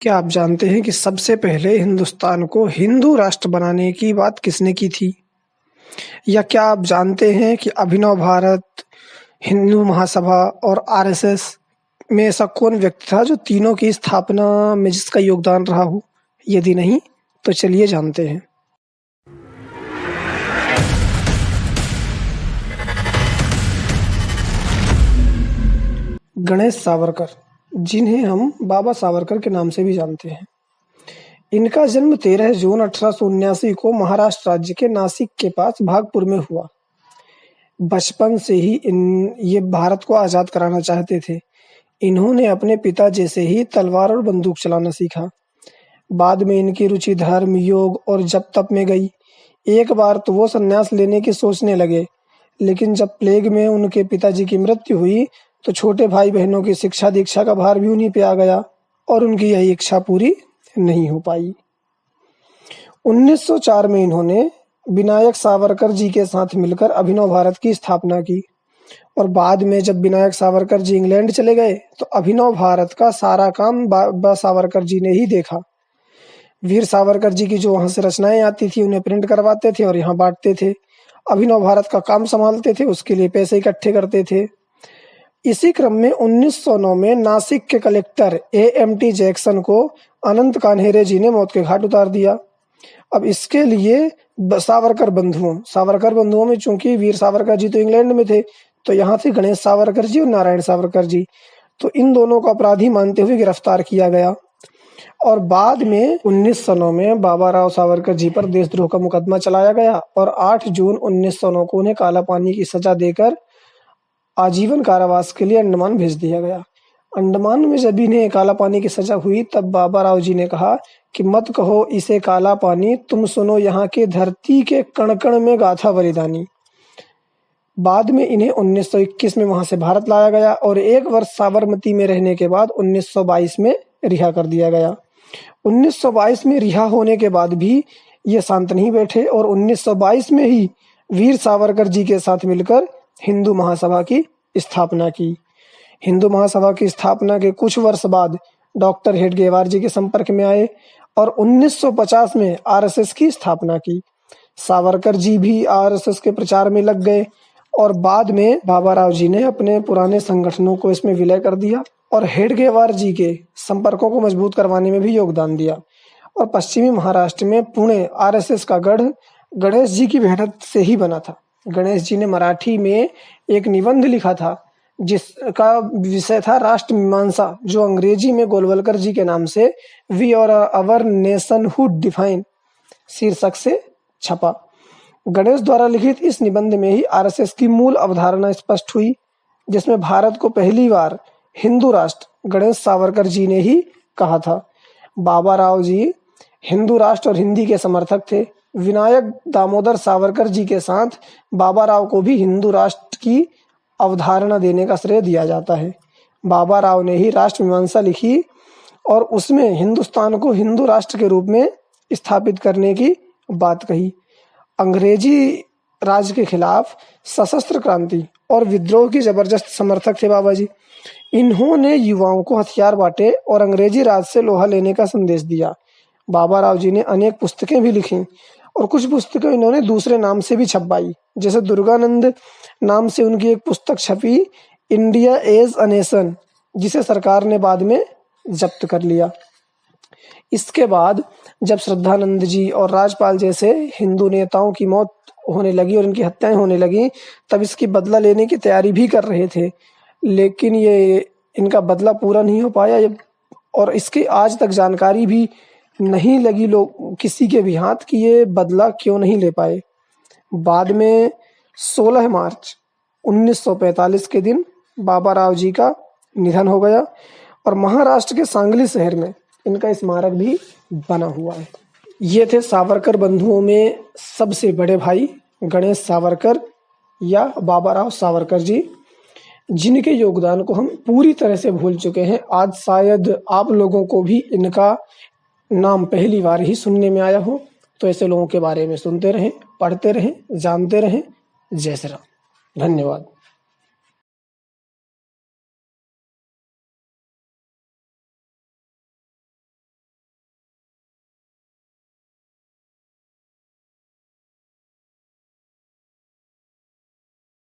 क्या आप जानते हैं कि सबसे पहले हिंदुस्तान को हिंदू राष्ट्र बनाने की बात किसने की थी? या क्या आप जानते हैं कि अभिनव भारत, हिंदू महासभा और आरएसएस में ऐसा कौन व्यक्ति था जो तीनों की स्थापना में जिसका योगदान रहा हो? यदि नहीं, तो चलिए जानते हैं। गणेश सावरकर, जिन्हें हम बाबा सावरकर के नाम से भी जानते हैं। इनका जन्म 13 जून 1879 को महाराष्ट्र राज्य के नासिक के पास भागपुर में हुआ। बचपन से ही ये भारत को आज़ाद कराना चाहते थे। इन्होंने अपने पिता जैसे ही तलवार और बंदूक चलाना सीखा। बाद में इनकी रुचि धर्म, योग और जप तप में गई। एक बार तो वो संन्यास लेने की सोचने लगे, लेकिन जब प्लेग में उनके पिताजी की मृत्यु हुई तो छोटे भाई बहनों की शिक्षा दीक्षा का भार भी उन्हीं पे आ गया और उनकी यही इच्छा पूरी नहीं हो पाई। 1904 में इन्होंने विनायक सावरकर जी के साथ मिलकर अभिनव भारत की स्थापना की और बाद में जब विनायक सावरकर जी इंग्लैंड चले गए तो अभिनव भारत का सारा काम बाबा सावरकर जी ने ही देखा। वीर सावरकर जी की जो वहां से रचनाएं आती थी उन्हें प्रिंट करवाते थे और यहाँ बांटते थे। अभिनव भारत का काम संभालते थे, उसके लिए पैसे इकट्ठे करते थे। इसी क्रम में 1909 में नासिक के कलेक्टर AMT जैक्सन को अनंत कान्हेरे जी ने मौत के घाट उतार दिया। अब इसके लिए सावरकर बंधुओं में चूंकि वीर सावरकर जी तो इंग्लैंड में थे, तो यहाँ थे गणेश सावरकर जी और नारायण सावरकर जी, तो इन दोनों को अपराधी मानते हुए गिरफ्तार किया गया और बाद में 1909 में बाबा राव सावरकर जी पर देशद्रोह का मुकदमा चलाया गया और 8 जून 1909 को उन्हें काला पानी की सजा देकर आजीवन कारावास के लिए अंडमान भेज दिया गया। अंडमान में जब इन्हें काला पानी की सजा हुई तब बाबा राव जी ने कहा कि मत कहो इसे काला पानी, तुम सुनो यहाँ के धरती के कण कण में गाथा बलिदानी। बाद में इन्हें 1921 में वहां से भारत लाया गया और 1 वर्ष साबरमती में रहने के बाद 1922 में रिहा कर दिया गया। 1922 में रिहा होने के बाद भी ये शांत नहीं बैठे और 1922 में ही वीर सावरकर जी के साथ मिलकर हिंदू महासभा की स्थापना की। हिंदू महासभा की स्थापना के कुछ वर्ष बाद डॉक्टर हेडगेवार जी के संपर्क में आए और 1950 में आरएसएस की स्थापना की। सावरकर जी भी आरएसएस के प्रचार में लग गए और बाद में बाबा राव जी ने अपने पुराने संगठनों को इसमें विलय कर दिया और हेडगेवार जी के संपर्कों को मजबूत करवाने में भी योगदान दिया। और पश्चिमी महाराष्ट्र में पुणे आरएसएस का गढ़ गणेश जी की मेहनत से ही बना था। गणेश जी ने मराठी में एक निबंध लिखा था जिसका विषय था राष्ट्र मीमांसा, जो अंग्रेजी में गोलवलकर जी के नाम से वी और अवर नेशनहुड डिफाइन शीर्षक से छपा। गणेश द्वारा लिखित इस निबंध में ही आरएसएस की मूल अवधारणा स्पष्ट हुई, जिसमें भारत को पहली बार हिंदू राष्ट्र गणेश सावरकर जी ने ही कहा था। बाबा राव जी हिंदू राष्ट्र और हिंदी के समर्थक थे। विनायक दामोदर सावरकर जी के साथ बाबा राव को भी हिंदू राष्ट्र की अवधारणा देने का श्रेय दिया जाता है। बाबा राव ने ही राष्ट्र मीमांसा लिखी और उसमें हिंदुस्तान को हिंदू राष्ट्र के रूप में स्थापित करने की बात कही। अंग्रेजी राज के खिलाफ सशस्त्र क्रांति और विद्रोह की जबरदस्त समर्थक थे बाबा जी। इन्होंने युवाओं को हथियार बांटे और अंग्रेजी राज से लोहा लेने का संदेश दिया। बाबा राव जी ने अनेक पुस्तकें भी लिखी और कुछ पुस्तकें इन्होंने दूसरे नाम से भी छपवाई, जैसे दुर्गानंद नाम से उनकी एक पुस्तक छपी, इंडिया एज अ नेशन, जिसे सरकार ने बाद में जब्त कर लिया। इसके बाद जब श्रद्धानंद जी और राजपाल जैसे हिंदू नेताओं की मौत होने लगी और इनकी हत्याएं होने लगी, तब इसकी बदला लेने की तैयारी भी कर रहे थे, लेकिन ये इनका बदला पूरा नहीं हो पाया और इसकी आज तक जानकारी भी नहीं लगी लोग किसी के भी हाथ कि ये बदला क्यों नहीं ले पाए। बाद में 16 मार्च 1945 के दिन बाबा राव जी का निधन हो गया और महाराष्ट्र के सांगली शहर में इनका स्मारक भी बना हुआ है। ये थे सावरकर बंधुओं में सबसे बड़े भाई गणेश सावरकर या बाबा राव सावरकर जी, जिनके योगदान को हम पूरी तरह से भूल चुके हैं। आज शायद आप लोगों को भी इनका नाम पहली बार ही सुनने में आया हो, तो ऐसे लोगों के बारे में सुनते रहें, पढ़ते रहें, जानते रहें। जय श्री राम। धन्यवाद।